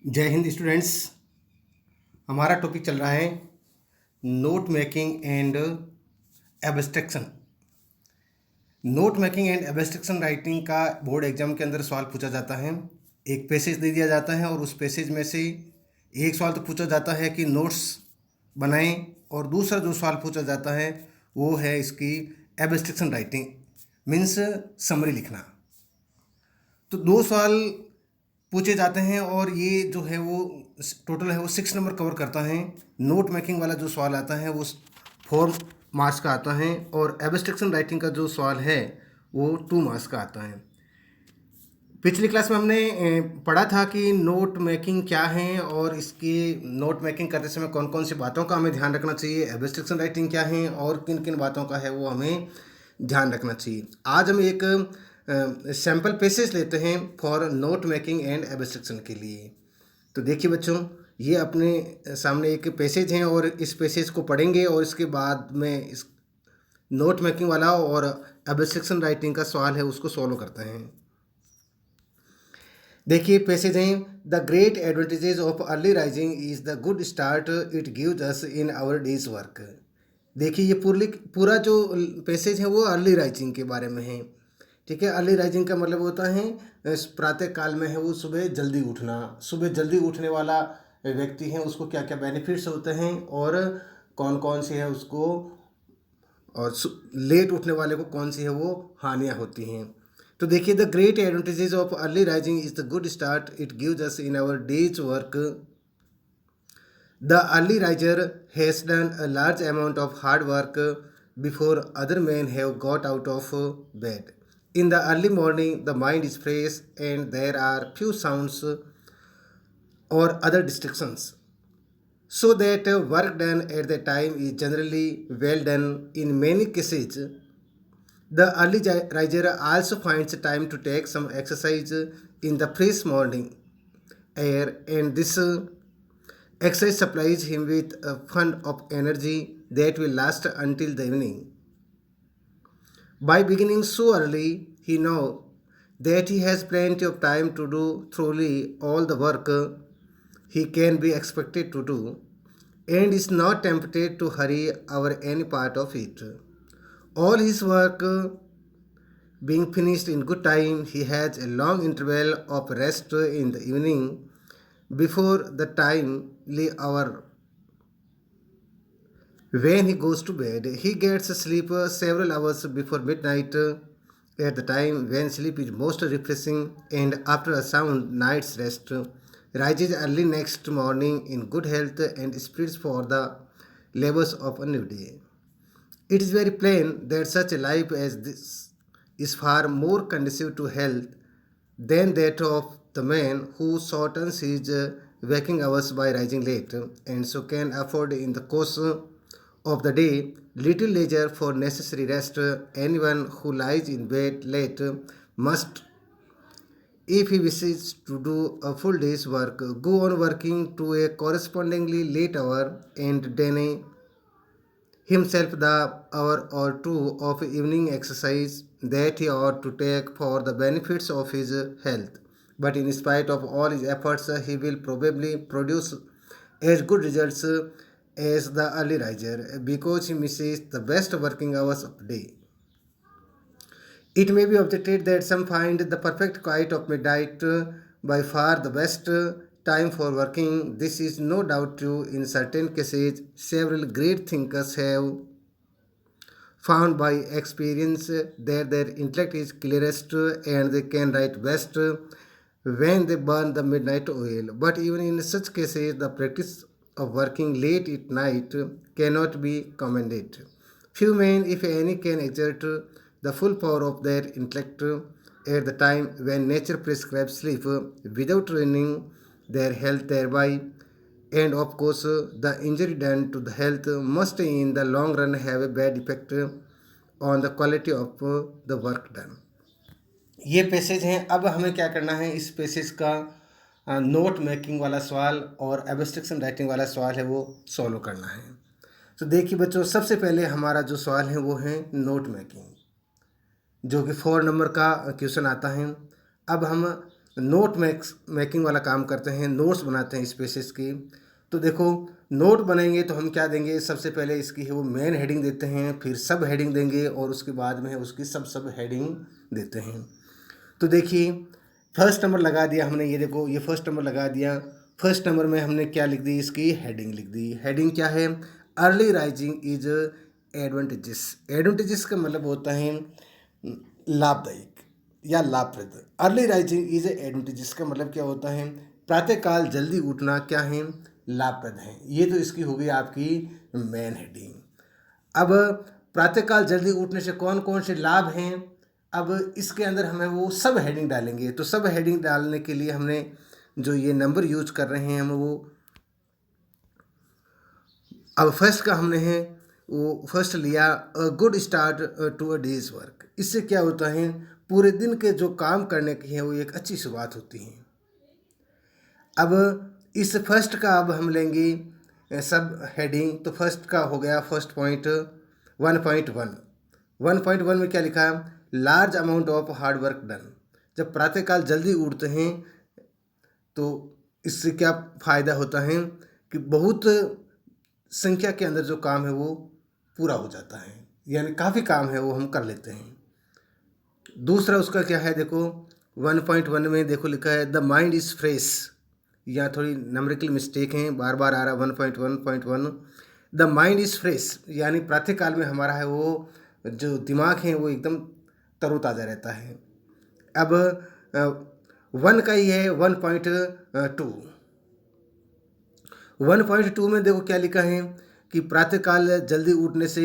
जय हिंद स्टूडेंट्स। हमारा टॉपिक चल रहा है note making and abstraction. Note making and abstraction writing का बोर्ड एग्जाम के अंदर सवाल पूछा जाता है। एक पैसेज दे दिया जाता है और उस पैसेज में से एक सवाल तो पूछा जाता है कि नोट्स बनाएं, और दूसरा जो सवाल पूछा जाता है वो है इसकी एब्स्ट्रैक्शन राइटिंग, मीन्स समरी लिखना। तो दो सवाल पूछे जाते हैं और ये जो है वो टोटल है वो 6 नंबर कवर करता है। नोट मेकिंग वाला जो सवाल आता है वो 4 मार्क्स का आता है, और एब्स्ट्रैक्शन राइटिंग का जो सवाल है वो 2 मार्क्स का आता है। पिछली क्लास में हमने पढ़ा था कि नोट मेकिंग क्या है और इसकी नोट मेकिंग करते समय कौन कौन सी बातों का हमें ध्यान रखना चाहिए, एब्स्ट्रैक्शन राइटिंग क्या है और किन किन बातों का है वो हमें ध्यान रखना चाहिए। आज हम एक सैम्पल पेसेज लेते हैं for note making and abstraction के लिए। तो देखिए बच्चों, ये अपने सामने एक पैसेज है और इस पैसेज को पढ़ेंगे और इसके बाद में इस नोट मेकिंग वाला और एब्स्ट्रैक्शन राइटिंग का सवाल है उसको सॉल्व करते हैं। देखिए पैसेज हैं, the great advantages of early rising is the good start it gives us in our day's work. देखिए ये पूरा जो पैसेज है वो अर्ली राइजिंग के बारे में है। ठीक है, अर्ली राइजिंग का मतलब होता है प्रातः काल में है वो सुबह जल्दी उठना। सुबह जल्दी उठने वाला व्यक्ति है उसको क्या क्या बेनिफिट्स होते हैं और कौन कौन सी है उसको, और लेट उठने वाले को कौन सी है वो हानियाँ होती हैं। तो देखिए, the great advantages of early rising is the good start it gives us in our day's work. The early riser has done a large amount of hard work before other men have got out of bed. In the early morning, the mind is fresh and there are few sounds or other distractions, so that work done at the time is generally well done. In many cases, the early riser also finds time to take some exercise in the fresh morning air, and this exercise supplies him with a fund of energy that will last until the evening. By beginning so early, he knows that he has plenty of time to do thoroughly all the work he can be expected to do, and is not tempted to hurry over any part of it. All his work being finished in good time, he has a long interval of rest in the evening before the timely hour when he goes to bed. He gets sleep several hours before midnight, at the time when sleep is most refreshing, and after a sound night's rest, rises early next morning in good health and spirits for the labors of a new day. It is very plain that such a life as this is far more conducive to health than that of the man who shortens his waking hours by rising late, and so can afford in the course of the day little leisure for necessary rest. Anyone who lies in bed late must, if he wishes to do a full day's work, go on working to a correspondingly late hour and deny himself the hour or two of evening exercise that he ought to take for the benefits of his health. But in spite of all his efforts, he will probably produce as good results as the early riser because he misses the best working hours of the day. It may be objected that some find the perfect quiet of midnight by far the best time for working. This is no doubt true in certain cases. Several great thinkers have found by experience that their intellect is clearest and they can write best when they burn the midnight oil. But even in such cases, the practice of working late at night cannot be commended. Few men, if any, can exert the full power of their intellect at the time when nature prescribes sleep without ruining their health thereby. And of course, the injury done to the health must in the long run have a bad effect on the quality of the work done. ये passage हैं। अब हमें क्या करना है, इस passage का note making वाला सवाल और एब्स्ट्रैक्शन राइटिंग वाला सवाल है वो सॉल्व करना है। तो देखिए बच्चों, सबसे पहले हमारा जो सवाल है वो है नोट मेकिंग, जो कि 4 नंबर का क्वेश्चन आता है। अब हम नोट मेकिंग वाला काम करते हैं, नोट्स बनाते हैं स्पेसेस की। तो देखो, नोट बनेंगे तो हम क्या देंगे, सबसे पहले इसकी है वो मेन हेडिंग देते हैं, फिर सब हेडिंग देंगे और उसके बाद में है उसकी सब हेडिंग देते हैं। तो देखिए, फर्स्ट नंबर लगा दिया हमने, ये देखो ये फर्स्ट नंबर लगा दिया। फर्स्ट नंबर में हमने क्या लिख दी, इसकी हेडिंग लिख दी। हेडिंग क्या है, early rising is advantages. Advantages का मतलब होता है लाभदायक या लाभप्रद। अर्ली राइजिंग इज एडवांटेजेस का मतलब क्या होता है, प्रातःकाल जल्दी उठना क्या है, लाभप्रद है। ये तो इसकी होगी आपकी मेन हेडिंग। अब प्रातःकाल जल्दी उठने से कौन कौन से लाभ हैं, अब इसके अंदर हमें वो सब हेडिंग डालेंगे। तो सब हेडिंग डालने के लिए हमने जो ये नंबर यूज कर रहे हैं हम वो, अब फर्स्ट का हमने है वो फर्स्ट लिया, a good start to a day's work. इससे क्या होता है, पूरे दिन के जो काम करने की है वो एक अच्छी शुरुआत होती है। अब इस फर्स्ट का अब हम लेंगे सब हेडिंग। तो फर्स्ट का हो गया फर्स्ट पॉइंट 1.1। 1.1 में क्या लिखा है, large amount of hard work done. जब प्रातःकाल जल्दी उठते हैं तो इससे क्या फ़ायदा होता है कि बहुत संख्या के अंदर जो काम है वो पूरा हो जाता है, यानी काफ़ी काम है वो हम कर लेते हैं। दूसरा उसका क्या है, देखो 1.1 में देखो लिखा है द माइंड इज़ फ्रेश। यहाँ थोड़ी नंबरिकल मिस्टेक है, बार बार आ रहा है 1.1.1। द माइंड इज़ फ्रेश यानी प्रातःकाल में हमारा है वो जो दिमाग है वो एकदम तरोताज़ा रहता है। अब 1 का ही है 1.2। 1.2 में देखो क्या लिखा है कि प्रातःकाल जल्दी उठने से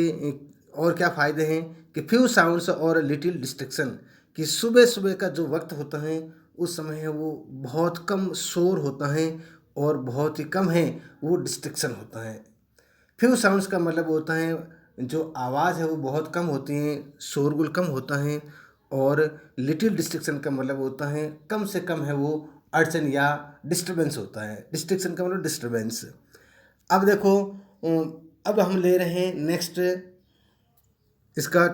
और क्या फ़ायदे हैं कि फ्यू साउंड्स और लिटिल डिस्ट्रैक्शन, कि सुबह सुबह का जो वक्त होता है उस समय है वो बहुत कम शोर होता है और बहुत ही कम है वो डिस्ट्रैक्शन होता है। फ्यू साउंड्स का मतलब होता है जो आवाज़ है वो बहुत कम होती है, शोरगुल कम होता है। और लिटिल डिस्ट्रैक्शन का मतलब होता है कम से कम है वो अड़चन या डिस्टरबेंस होता है। डिस्ट्रैक्शन का मतलब डिस्टरबेंस। अब देखो, अब हम ले रहे हैं नेक्स्ट इसका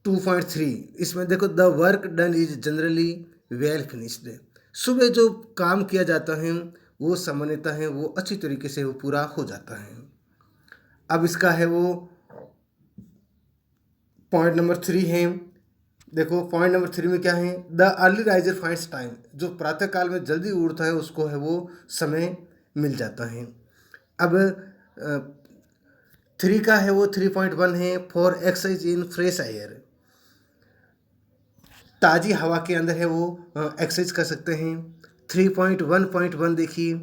2.3। इसमें देखो the work done is generally well finished. सुबह जो काम किया जाता है वो सामान्यतः है वो अच्छी तरीके से वो पूरा हो जाता है। अब इसका है वो पॉइंट नंबर 3 है। देखो पॉइंट नंबर 3 में क्या है, the early riser finds time. जो प्रातःकाल में जल्दी उठता है उसको है वो समय मिल जाता है। अब 3 का है वो 3.1 है, for exercise in fresh air. ताज़ी हवा के अंदर है वो एक्सरसाइज कर सकते हैं। 3.1.1 देखिए,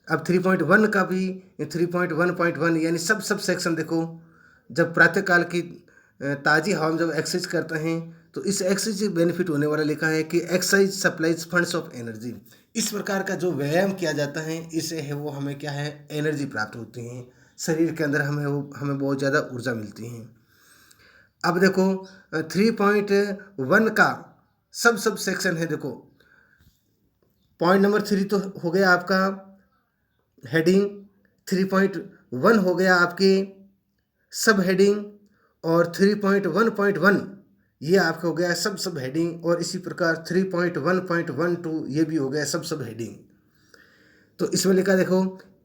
अब 3.1 का भी 3.1.1 यानी सब सेक्शन देखो, जब प्रातःकाल की ताज़ी हवा में जब एक्सरसाइज करते हैं तो इस एक्सरसाइज से बेनिफिट होने वाला लिखा है कि exercise supplies funds of energy. इस प्रकार का जो व्यायाम किया जाता है इससे है वो हमें क्या है, एनर्जी प्राप्त होती है, शरीर के अंदर हमें बहुत ज़्यादा ऊर्जा मिलती है। अब देखो 3.1 का सब सेक्शन है। देखो पॉइंट नंबर 3 तो हो गया आपका हेडिंग, 3.1 हो गया आपके सब हेडिंग, और 3.1.1 ये आपका हो गया सब हेडिंग, और इसी प्रकार 3.1.12 ये भी हो गया सब हेडिंग। तो इसमें लिखा देखो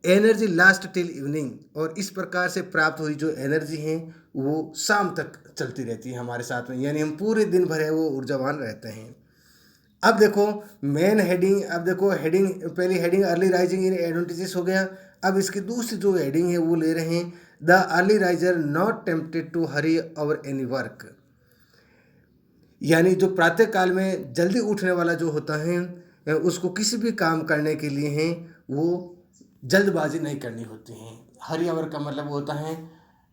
एनर्जी लास्ट टिल इवनिंग, और इस प्रकार से प्राप्त हुई जो एनर्जी है वो शाम तक चलती रहती है हमारे साथ में, यानी हम पूरे दिन भर है वो ऊर्जावान रहते हैं। अब देखो मेन हेडिंग, अब देखो हेडिंग, पहली heading early rising in advantages हो गया। अब इसकी दूसरी जो हेडिंग है वो ले रहे हैं the early riser not tempted to hurry over any work. यानी जो प्रातःकाल में जल्दी उठने वाला जो होता है उसको किसी भी काम करने के लिए है वो जल्दबाजी नहीं करनी होती है। हरी अवर का मतलब होता है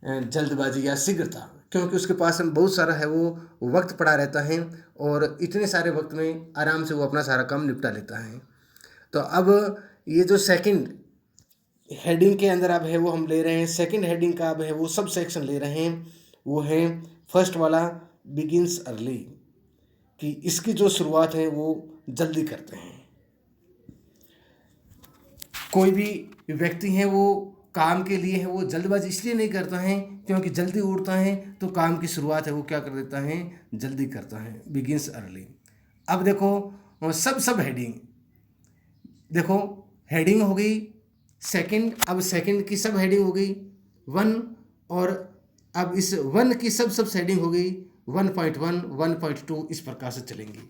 जल्दबाजी या शीघ्रता, क्योंकि उसके पास में बहुत सारा है वो वक्त पड़ा रहता है और इतने सारे वक्त में आराम से वो अपना सारा काम निपटा लेता है। तो अब ये जो सेकंड हेडिंग के अंदर अब है वो हम ले रहे हैं, सेकंड हेडिंग का अब है वो सब सेक्शन ले रहे हैं, वो है फर्स्ट वाला बिगिंस अर्ली, कि इसकी जो शुरुआत है वो जल्दी करते हैं। कोई भी व्यक्ति है वो काम के लिए है वो जल्दबाजी इसलिए नहीं करता है क्योंकि जल्दी उठता है तो काम की शुरुआत है वो क्या कर देता है, जल्दी करता है, बिगिंस अर्ली। अब देखो सब हेडिंग, देखो हेडिंग हो गई सेकंड, अब सेकंड की सब हेडिंग हो गई वन, और अब इस वन की सब हेडिंग हो गई 1.1 1.2, इस प्रकार से चलेंगी।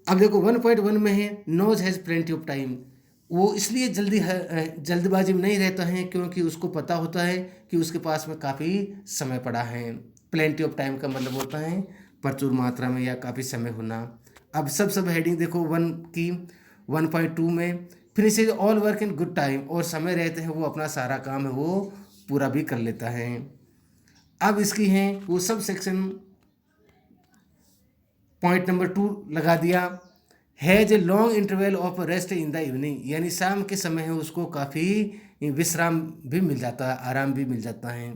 अब देखो 1.1 में है knows has plenty of time, वो इसलिए जल्दबाजी में नहीं रहता है क्योंकि उसको पता होता है कि उसके पास में काफ़ी समय पड़ा है। प्लेंटी ऑफ टाइम का मतलब होता है प्रचुर मात्रा में या काफ़ी समय होना। अब सब हेडिंग देखो वन की 1.2 में finishes all work in good time, और समय रहते हैं वो अपना सारा काम है वो पूरा भी कर लेता है। अब इसकी हैं वो सब सेक्शन पॉइंट नंबर 2 लगा दिया, has a long interval of rest in the evening, यानी शाम के समय है उसको काफ़ी विश्राम भी मिल जाता है, आराम भी मिल जाता है।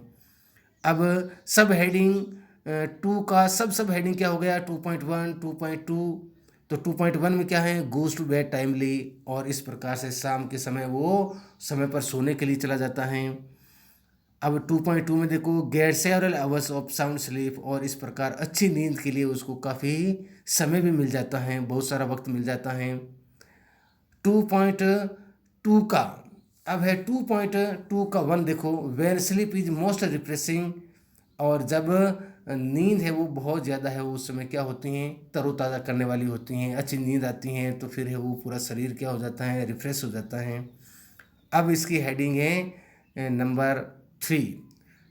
अब सब हेडिंग 2 का सब हेडिंग क्या हो गया 2.1 2.2, तो 2.1 में क्या है गोज़ टू बेड टाइमली, और इस प्रकार से शाम के समय वो समय पर सोने के लिए चला जाता है। अब 2.2 में देखो get several hours of sound sleep, और इस प्रकार अच्छी नींद के लिए उसको काफ़ी समय भी मिल जाता है, बहुत सारा वक्त मिल जाता है। 2.2 का अब है 2.2 का 1 देखो when sleep is most refreshing, और जब नींद है वो बहुत ज़्यादा है उस समय क्या होती हैं तरोताज़ा करने वाली होती हैं, अच्छी नींद आती हैं तो फिर है वो पूरा शरीर क्या हो जाता है रिफ्रेश हो जाता है। अब इसकी हेडिंग है नंबर 3।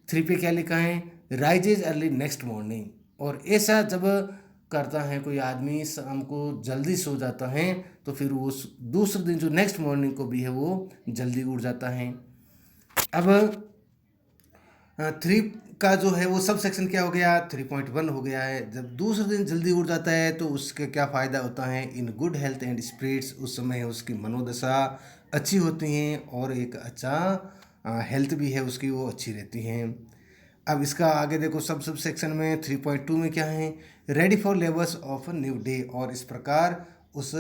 3 पे क्या लिखा है राइजेज अर्ली नेक्स्ट मॉर्निंग, और ऐसा जब करता है कोई आदमी शाम को जल्दी सो जाता है तो फिर वो दूसरे दिन जो नेक्स्ट मॉर्निंग को भी है वो जल्दी उठ जाता है। अब 3 का जो है वो सब सेक्शन क्या हो गया 3.1 हो गया है, जब दूसरे दिन जल्दी उठ जाता है तो उसके क्या फ़ायदा होता है in good health and spirits, उस समय उसकी मनोदशा अच्छी होती हैं और एक अच्छा हेल्थ भी है उसकी वो अच्छी रहती हैं। अब इसका आगे देखो सब सेक्शन में 3.2 में क्या है ready for labours of new day, और इस प्रकार उस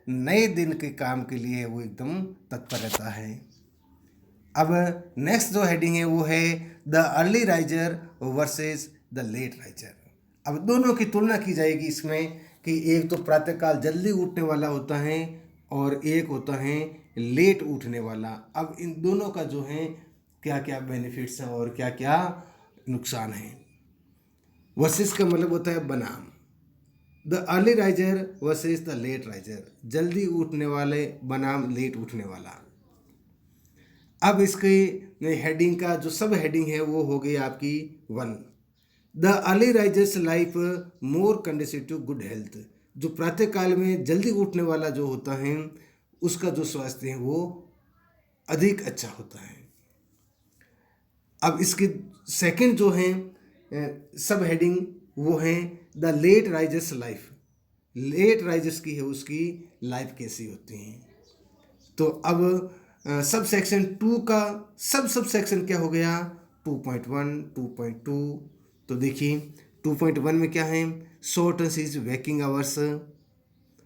नए दिन के काम के लिए वो एकदम तत्पर रहता है। अब नेक्स्ट जो हेडिंग है वो है the early riser versus the late riser. अब दोनों की तुलना की जाएगी इसमें कि एक तो प्रातःकाल जल्दी उठने वाला होता है और एक होता है लेट उठने वाला। अब इन दोनों का जो है क्या क्या बेनिफिट्स हैं और क्या क्या नुकसान हैं। वर्सेस का मतलब होता है बनाम, the early riser versus the late riser, जल्दी उठने वाले बनाम लेट उठने वाला। अब इसकी हेडिंग का जो सब हेडिंग है वो हो गई आपकी 1, the early riser's life more conducive to good health, जो प्रातःकाल में जल्दी उठने वाला जो होता है उसका जो स्वास्थ्य है वो अधिक अच्छा होता है। अब इसकी सेकंड जो है सब हेडिंग वो है the late riser's life, late riser's की है उसकी लाइफ कैसी होती है। तो अब सब सेक्शन 2 का सब सेक्शन क्या हो गया 2.1 2.2। तो देखिए 2.1 में क्या है शॉर्ट सीज वेकिंग आवर्स,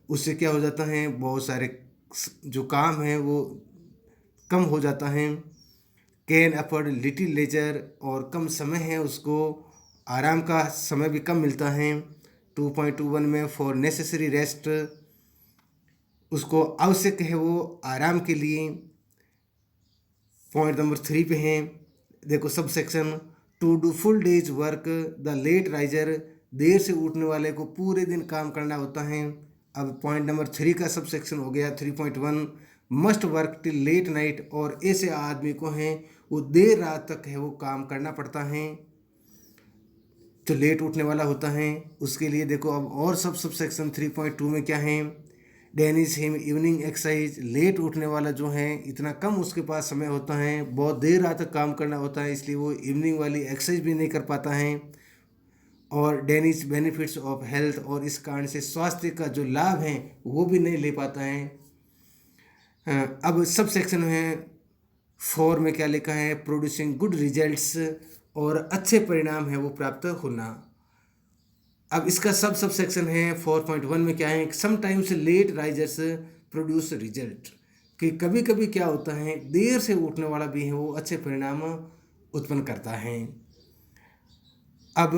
उससे क्या हो जाता है बहुत सारे जो काम है वो कम हो जाता है। कैन अफोर्ड लिटिल लेजर, और कम समय है उसको आराम का समय भी कम मिलता है। 2.21 में फॉर नेसेसरी रेस्ट, उसको आवश्यक है वो आराम के लिए। पॉइंट नंबर 3 पे हैं देखो सब section to do full day's work, the late riser, देर से उठने वाले को पूरे दिन काम करना होता है। अब पॉइंट नंबर 3 का सब सेक्शन हो गया 3.1 must work till late night, और ऐसे आदमी को हैं वो देर रात तक है वो काम करना पड़ता है जो लेट उठने वाला होता है उसके लिए। देखो अब और सब सेक्शन 3.2 में क्या है denies him evening exercise, late उठने वाला जो है इतना कम उसके पास समय होता है, बहुत देर रात तक काम करना होता है इसलिए वो इवनिंग वाली एक्सरसाइज भी नहीं कर पाता है। और डेनिस बेनिफिट्स ऑफ हेल्थ, और इस कारण से स्वास्थ्य का जो लाभ है वो भी नहीं ले पाता है। अब सब सेक्शन है 4 में क्या लिखा है प्रोड्यूसिंग गुड रिजल्ट्स, और अच्छे परिणाम है वो प्राप्त होना। अब इसका सब सेक्शन है 4.1 में क्या है sometimes late risers produce result, कि कभी कभी क्या होता है देर से उठने वाला भी है वो अच्छे परिणाम उत्पन्न करता है। अब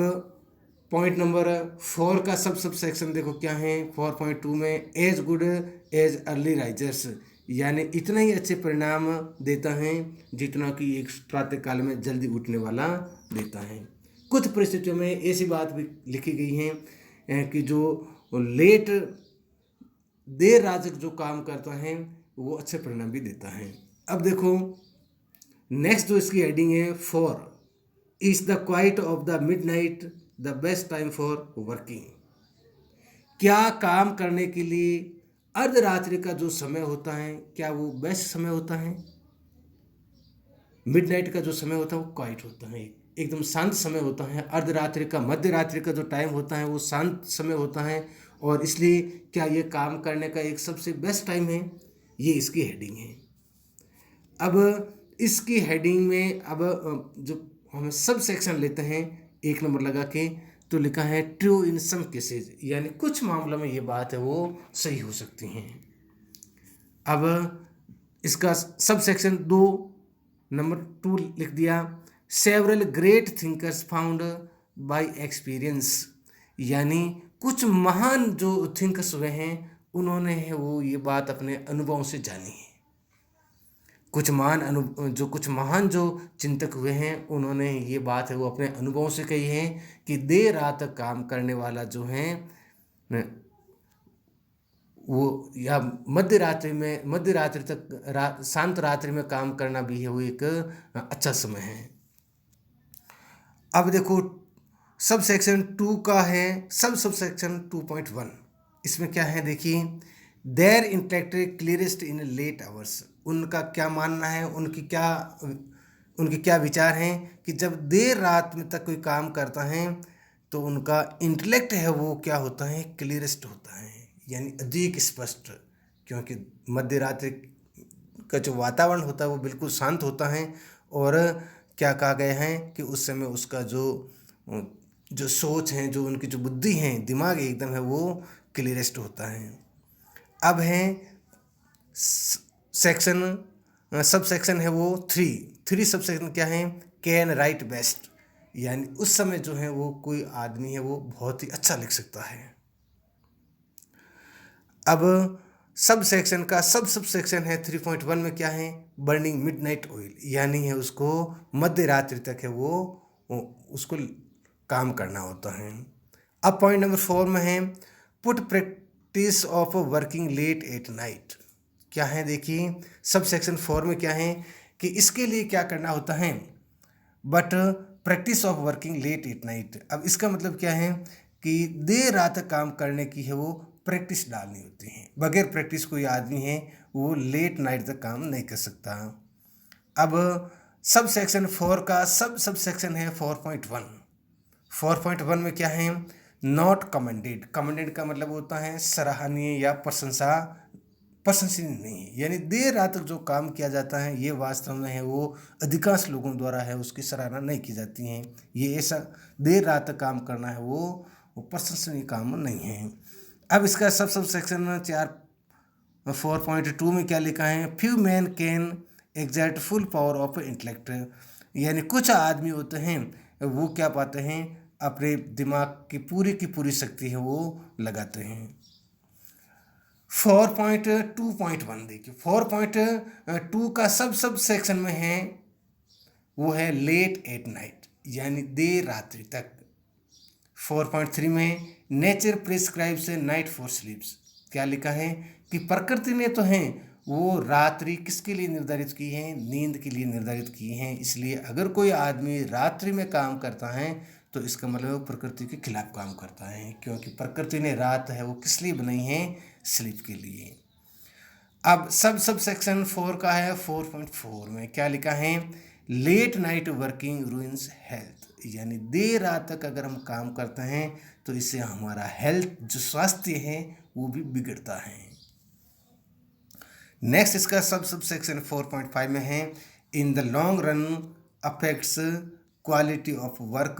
पॉइंट नंबर 4 का सब सेक्शन देखो क्या है 4.2 में as good as early risers, यानी इतना ही अच्छे परिणाम देता है जितना कि एक प्रातःकाल में जल्दी उठने वाला देता है। कुछ परिस्थितियों में ऐसी बात भी लिखी गई है कि जो लेट देर रात तक जो काम करता है वो अच्छे परिणाम भी देता है। अब देखो नेक्स्ट जो इसकी हेडिंग है, for is the quite of the midnight the best time for working. क्या काम करने के लिए अर्धरात्रि का जो समय होता है क्या वो बेस्ट समय होता है? मिडनाइट का जो समय होता है वो क्वाइट होता है, एकदम शांत समय होता है। अर्धरात्रि का, मध्य रात्रि का जो टाइम होता है वो शांत समय होता है, और इसलिए क्या ये काम करने का एक सबसे बेस्ट टाइम है? ये इसकी हेडिंग है। अब इसकी हेडिंग में अब जो हम सब सेक्शन लेते हैं 1 नंबर लगा के, तो लिखा है ट्रू इन सम केसेज, यानी कुछ मामलों में ये बात है वो सही हो सकती हैं। अब इसका सब सेक्शन 2 नंबर 2 लिख दिया, several great thinkers found by experience, यानी कुछ महान जो थिंकर्स हुए हैं उन्होंने वो ये बात अपने अनुभव से जानी है। कुछ महान जो चिंतक हुए हैं उन्होंने ये बात है वो अपने अनुभव से कही है कि देर रात तक काम करने वाला जो है वो, या मध्य रात्रि तक शांत रात्रि में काम करना भी है वो एक अच्छा समय है। अब देखो सब सेक्शन 2 का है, सब सेक्शन 2.1, इसमें क्या है देखिए, their intellect clearest in late hours. उनका क्या मानना है, उनके क्या विचार हैं कि जब देर रात में तक कोई काम करता है तो उनका इंटेलेक्ट है वो क्या होता है, क्लियरेस्ट होता है, यानी अधिक स्पष्ट, क्योंकि मध्य रात्रि का जो वातावरण होता है वो बिल्कुल शांत होता है, और क्या कहा गया है कि उस समय उसका जो सोच है, जो उनकी जो बुद्धि है, दिमाग एकदम है वो क्लियरेस्ट होता है। अब है सब सेक्शन है वो 3 सब सेक्शन क्या है, कैन राइट बेस्ट, यानी उस समय जो है वो कोई आदमी है वो बहुत ही अच्छा लिख सकता है। अब सब सेक्शन का सब सेक्शन है 3.1 में क्या है, बर्निंग मिडनाइट ऑयल, यानी है उसको मध्य रात्रि तक है वो उसको काम करना होता है। अब पॉइंट नंबर 4 में है put practice of working late at night. क्या है देखिए, सब सेक्शन 4 में क्या है कि इसके लिए क्या करना होता है, but practice of working late at night. अब इसका मतलब क्या है कि देर रात तक काम करने की है वो प्रैक्टिस डालनी होती है, बगैर प्रैक्टिस कोई आदमी है वो लेट नाइट तक काम नहीं कर सकता। अब सब सेक्शन 4 का सब सेक्शन है 4.1। 4.1 में क्या है, नॉट कमेंडेड। कमेंडेड का मतलब होता है सराहनीय या प्रशंसनीय नहीं, यानी देर रात तक जो काम किया जाता है ये वास्तव में है वो अधिकांश लोगों द्वारा है उसकी सराहना नहीं की जाती है। ये ऐसा देर रात तक काम करना है वो प्रशंसनीय काम नहीं है। अब इसका सब सेक्शन 4.2 में क्या लिखा है, few man can exert full power of intellect, यानी कुछ आदमी होते हैं वो क्या पाते हैं, अपने दिमाग की पूरी शक्ति है वो लगाते हैं। 4.2.1 देखिए, 4.2 का सब सेक्शन में है वो है लेट एट नाइट, यानी देर रात्रि तक। 4.3 में नेचर प्रिस्क्राइब्स नाइट फॉर स्लीप्स, क्या लिखा है कि प्रकृति ने तो है वो रात्रि किसके लिए निर्धारित की है, नींद के लिए निर्धारित की है। इसलिए अगर कोई आदमी रात्रि में काम करता है तो इसका मतलब वो प्रकृति के खिलाफ काम करता है, क्योंकि प्रकृति ने रात है वो किस लिए बनाई है, स्लीप के लिए। अब सब सेक्शन 4 का है 4.4 में क्या लिखा है, late night working ruins health, यानी देर रात तक अगर हम काम करते हैं तो इससे हमारा हेल्थ जो स्वास्थ्य है वो भी बिगड़ता है। नेक्स्ट इसका सब सेक्शन 4.5 में है, इन the long run affects quality of work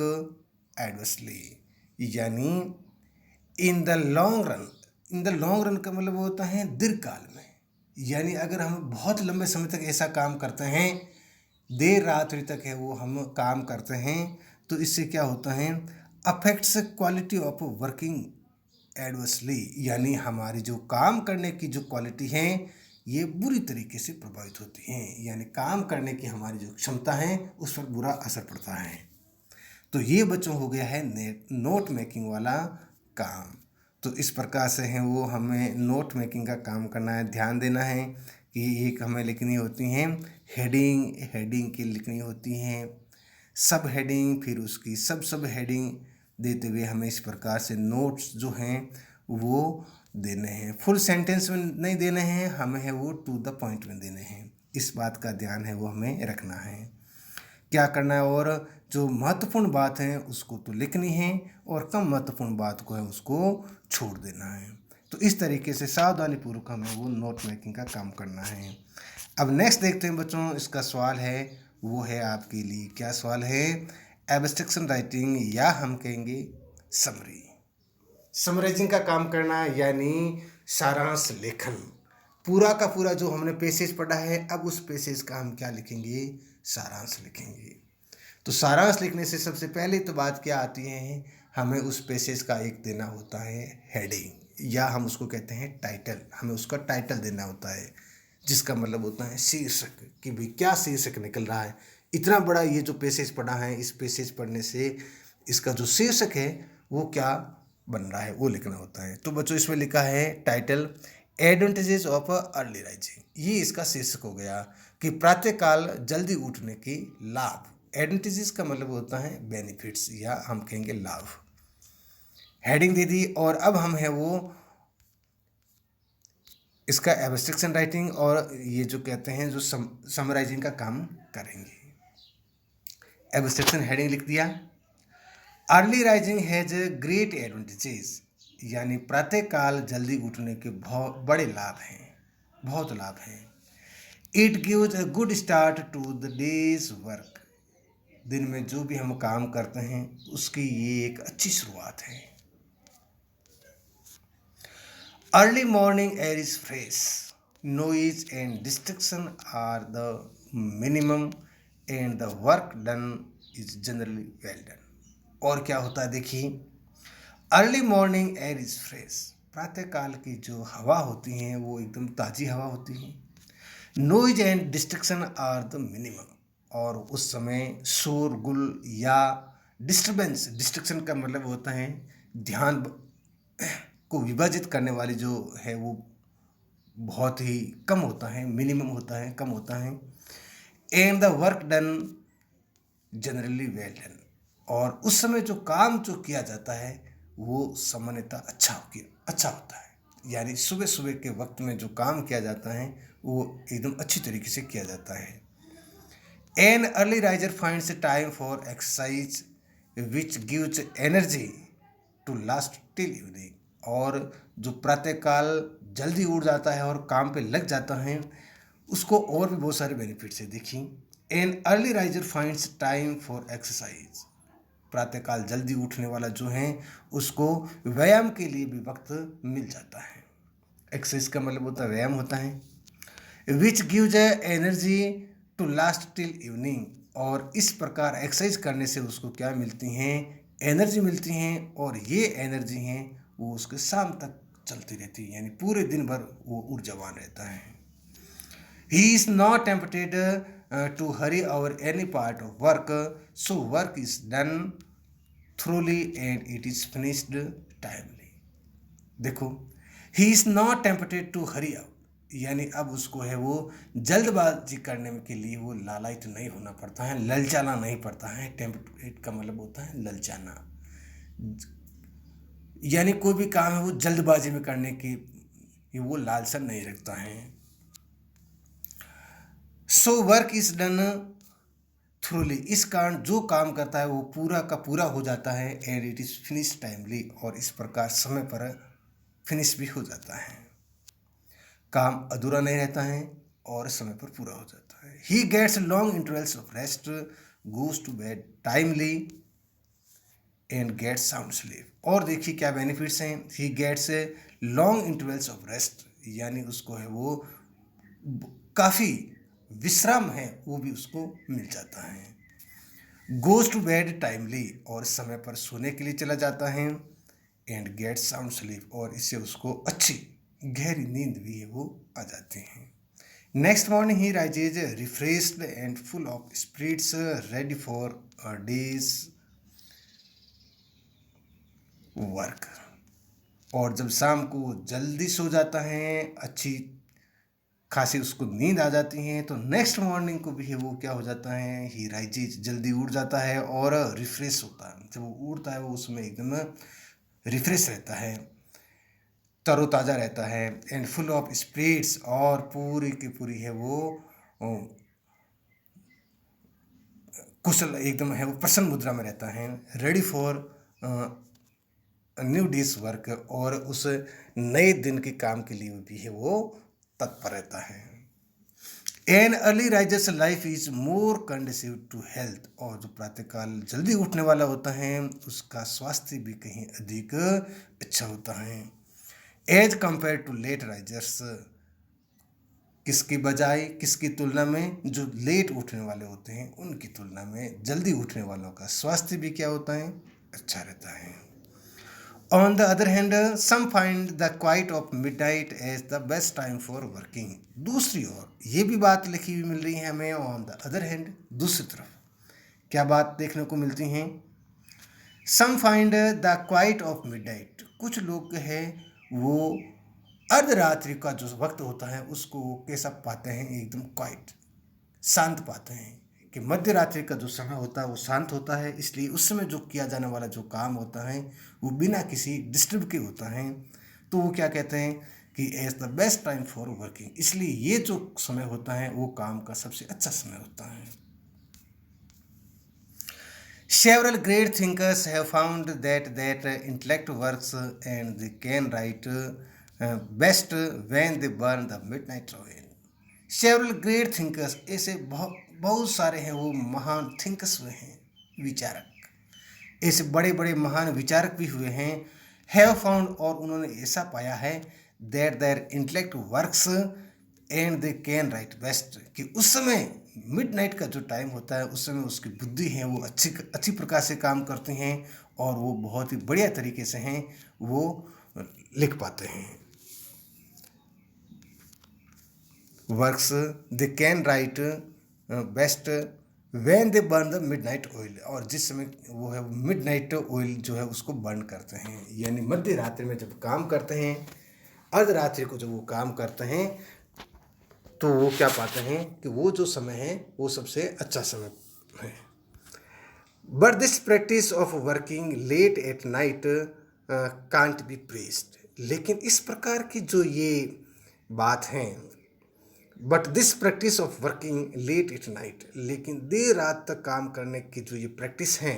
adversely, यानी इन द लॉन्ग रन का मतलब होता है दीर्घकाल में, यानी अगर हम बहुत लंबे समय तक ऐसा काम करते हैं, देर रात्रि तक है वो हम काम करते हैं, तो इससे क्या होता है, affects quality of working adversely, यानी हमारी जो काम करने की जो क्वालिटी है ये बुरी तरीके से प्रभावित होती हैं, यानी काम करने की हमारी जो क्षमता है उस पर बुरा असर पड़ता है। तो ये बच्चों हो गया है नोट मेकिंग वाला काम। तो इस प्रकार से है वो हमें नोट मेकिंग का काम करना है। ध्यान देना है कि एक हमें लिखनी होती हैं हेडिंग की लिखनी होती हैं, सब हेडिंग, फिर उसकी सब हेडिंग देते हुए हमें इस प्रकार से नोट्स जो हैं वो देने हैं। फुल सेंटेंस में नहीं देने हैं, हमें है वो टू द पॉइंट में देने हैं। इस बात का ध्यान है वो हमें रखना है। क्या करना है, और जो महत्वपूर्ण बात है उसको तो लिखनी है और कम महत्वपूर्ण बात को है उसको छोड़ देना है। तो इस तरीके से सावधानीपूर्वक हमें वो नोट मेकिंग का काम करना है। अब नेक्स्ट देखते हैं बच्चों, इसका सवाल है वो है आपके लिए, क्या सवाल है, एब्स्ट्रैक्शन राइटिंग या हम कहेंगे समरी। समराइजिंग का काम करना यानी सारांश लेखन। पूरा का पूरा जो हमने पेसेज पढ़ा है, अब उस पेसेज का हम क्या लिखेंगे, सारांश लिखेंगे। तो सारांश लिखने से सबसे पहले तो बात क्या आती है, हमें उस पेसेज का एक देना होता है हेडिंग, या हम उसको कहते हैं टाइटल। हमें उसका टाइटल देना होता है जिसका मतलब होता है शीर्षक, कि भाई क्या शीर्षक निकल रहा है। इतना बड़ा ये जो पेसेज पढ़ा है, इस पेसेज पढ़ने से इसका जो शीर्षक है वो क्या बन रहा है वो लिखना होता है। तो बच्चों इसमें लिखा है title, advantages of early rising. ये इसका शीर्षक हो गया कि प्रातःकाल जल्दी उठने के लाभ। एडवांटेजेस का मतलब होता है बेनिफिट्स, या हम कहेंगे लाभ। हेडिंग दे दी, और अब हम है वो इसका एब्स्ट्रैक्शन राइटिंग और ये जो कहते हैं जो समराइजिंग का काम करेंगे। एब्स्ट्रैक्शन हेडिंग लिख दिया, early rising has great advantages, यानी प्रातःकाल जल्दी उठने के बहुत बड़े लाभ हैं, बहुत लाभ हैं। It gives a good start to the day's work, दिन में जो भी हम काम करते हैं उसकी ये एक अच्छी शुरुआत है। Early morning air is fresh, noise and distraction are the minimum and the work done is generally well done. और क्या होता है देखिए, early morning air is fresh, प्रातःकाल की जो हवा होती हैं वो एकदम ताज़ी हवा होती है। Noise and distraction are the minimum, और उस समय शोरगुल या डिस्टर्बेंस, डिस्ट्रैक्शन का मतलब होता है ध्यान को विभाजित करने वाली जो है वो बहुत ही कम होता है, मिनिमम होता है, कम होता है। And the work done generally well done, और उस समय जो काम जो किया जाता है वो सामान्यतः अच्छा होता है। यानी सुबह सुबह के वक्त में जो काम किया जाता है वो एकदम अच्छी तरीके से किया जाता है। An early riser finds time for exercise which gives energy to last till evening, और जो प्रातःकाल जल्दी उठ जाता है और काम पे लग जाता है उसको और भी बहुत सारे बेनिफिट्स है। देखिए, N early riser finds time for exercise, प्रातःकाल जल्दी उठने वाला जो है उसको व्यायाम के लिए भी वक्त मिल जाता है। एक्सरसाइज का मतलब होता है व्यायाम होता है। Which gives energy to last till evening, और इस प्रकार एक्सरसाइज करने से उसको क्या मिलती हैं, एनर्जी मिलती हैं, और ये एनर्जी हैं वो उसके शाम तक चलती रहती है, यानी पूरे दिन भर वो ऊर्जावान रहता है। He is not tempted to hurry or any part of work, so work is done thoroughly and it is finished timely. देखो, he is not tempted to hurry up, यानी अब उसको है वो जल्दबाजी करने के लिए वो लालायित नहीं होना पड़ता है, ललचाना नहीं पड़ता है। टेम्पटेट का मतलब होता है ललचाना, यानी कोई भी काम है वो जल्दबाजी में करने की वो लालसा नहीं रखता है। सो वर्क इज डन थ्रूली, इस कारण जो काम करता है वो पूरा का पूरा हो जाता है। And it is finish timely, और इस प्रकार समय पर फिनिश भी हो जाता है, काम अधूरा नहीं रहता है और समय पर पूरा हो जाता है। He gets long intervals of rest, goes to bed timely and gets sound sleep. और देखिए क्या बेनिफिट्स हैं, he gets long intervals of rest, यानी उसको है वो काफ़ी विश्राम है वो भी उसको मिल जाता है। गोज टू बेड टाइमली, और समय पर सोने के लिए चला जाता है। एंड गेट साउंड स्लीप, और इससे उसको अच्छी गहरी नींद भी है वो आ जाती है। Next morning he rises refreshed and full of spirits, ready for a day's work. और जब शाम को जल्दी सो जाता है, अच्छी खासी उसको नींद आ जाती है, तो नेक्स्ट मॉर्निंग को भी वो क्या हो जाता है, ही राइजेज जल्दी उठ जाता है और रिफ्रेश होता है। जब वो उठता है वो उसमें एकदम रिफ्रेश रहता है, तरोताज़ा रहता है, एंड फुल ऑफ स्पिरिट्स, और पूरी की पूरी है वो कुशल एकदम है, वो प्रसन्न मुद्रा में रहता है, ready for new days work, और उस नए दिन के काम के लिए भी है वो तत्पर रहता है। An early riser's life is more conducive to health, और जो प्रातःकाल जल्दी उठने वाला होता है उसका स्वास्थ्य भी कहीं अधिक अच्छा होता है as compare to late risers. किसकी बजाय, किसकी तुलना में, जो लेट उठने वाले होते हैं उनकी तुलना में जल्दी उठने वालों का स्वास्थ्य भी क्या होता है, अच्छा रहता है। On the other hand, some find the quiet of midnight as the best time for working. दूसरी ओर ये भी बात लिखी हुई मिल रही है हमें, on the other hand, दूसरी तरफ क्या बात देखने को मिलती हैं, some find the quiet of midnight, कुछ लोग है वो अर्धरात्रि का जो वक्त होता है उसको कैसा पाते हैं, एकदम क्वाइट, शांत पाते हैं, कि मध्य रात्रि का जो समय होता है वो शांत होता है, इसलिए उस समय जो किया जाने वाला जो काम होता है वो बिना किसी डिस्टर्ब के होता है। तो वो क्या कहते हैं कि as the best time for working, इसलिए ये जो समय होता है वो काम का सबसे अच्छा समय होता है। Several great thinkers have found that intellect works and they can write best when they burn the midnight oil. Several great thinkers, ऐसे बहुत बहुत सारे हैं वो महान थिंकर्स हुए हैं, विचारक, ऐसे बड़े बड़े महान विचारक भी हुए हैं, हैव फाउंड, और उन्होंने ऐसा पाया है, that their intellect works and they can write best, कि उस समय मिडनाइट का जो टाइम होता है उस समय उसकी बुद्धि है वो अच्छी प्रकार से काम करते हैं और वो बहुत ही बढ़िया तरीके से हैं वो लिख पाते हैं। Works they can write best when they burn the midnight oil, और जिस समय वो है मिडनाइट ऑयल जो है उसको बर्न करते हैं, यानी मध्य रात्रि में जब काम करते हैं, अर्धरात्रि को जब वो काम करते हैं तो वो क्या पाते हैं कि वो जो समय है वो सबसे अच्छा समय है। But this practice of working late at night can't be praised, लेकिन इस प्रकार की जो ये बात है, but this practice of working late at night, लेकिन देर रात तक काम करने की जो ये प्रैक्टिस है,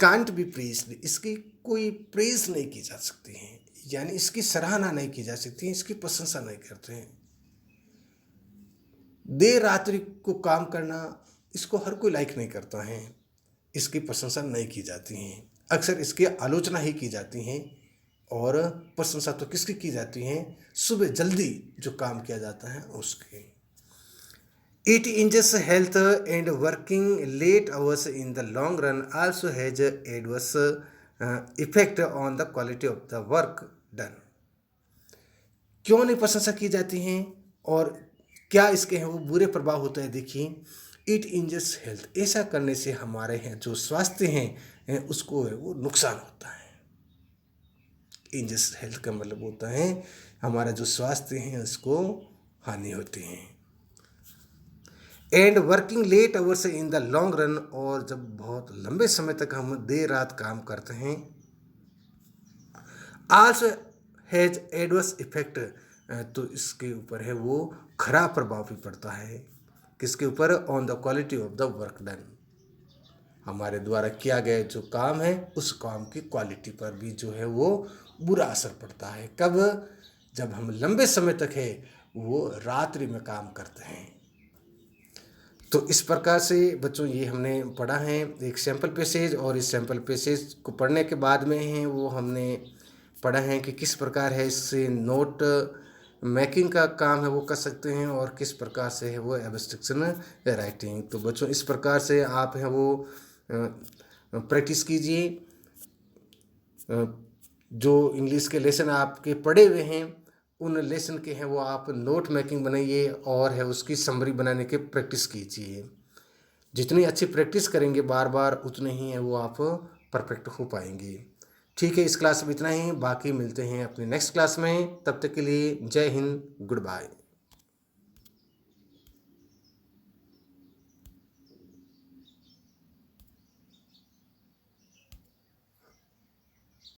कांट बी प्रेज्ड, इसकी कोई प्रेज नहीं की जा सकती है, यानी इसकी सराहना नहीं की जा सकती है, इसकी प्रशंसा नहीं करते हैं। देर रात्रि को काम करना इसको हर कोई लाइक नहीं करता है, इसकी प्रशंसा नहीं की जाती है, अक्सर इसकी आलोचना ही की जाती है, और प्रशंसा तो किसकी की जाती है, सुबह जल्दी जो काम किया जाता है उसकी। It injures health and working late hours in the long run also has adverse effect on the quality of the work done. क्यों नहीं प्रशंसा की जाती हैं और क्या इसके हैं वो बुरे प्रभाव होते हैं, देखिए, इट इंजर्स हेल्थ, ऐसा करने से हमारे हैं जो स्वास्थ्य हैं उसको है वो नुकसान होता है। इंजर्स हेल्थ का मतलब होता है हमारा जो स्वास्थ्य है उसको हानि होती है। And working late hours in the long run, और जब बहुत लंबे समय तक हम देर रात काम करते हैं, आल्सो हैज एडवर्स इफेक्ट, तो इसके ऊपर है वो खराब प्रभाव भी पड़ता है, किसके ऊपर, on the quality of the work done, हमारे द्वारा किया गया जो काम है उस काम की क्वालिटी पर भी जो है वो बुरा असर पड़ता है। कब, जब हम लंबे समय तक है वो रात्रि में काम करते हैं। तो इस प्रकार से बच्चों ये हमने पढ़ा है एक सैम्पल पैसेज, और इस सैम्पल पैसेज को पढ़ने के बाद में है वो हमने पढ़ा है कि किस प्रकार है इससे नोट मेकिंग का काम है वो कर सकते हैं, और किस प्रकार से है वो एब्स्ट्रैक्शन राइटिंग। तो बच्चों इस प्रकार से आप हैं वो प्रैक्टिस कीजिए, जो इंग्लिश के लेसन आपके पढ़े हुए हैं उन लेसन के हैं वो आप नोट मेकिंग बनाइए और है उसकी समरी बनाने के प्रैक्टिस कीजिए। जितनी अच्छी प्रैक्टिस करेंगे बार बार उतने ही है वो आप परफेक्ट हो पाएंगे। ठीक है, इस क्लास में इतना ही, बाकी मिलते हैं अपने नेक्स्ट क्लास में। तब तक के लिए जय हिंद, गुड बाय।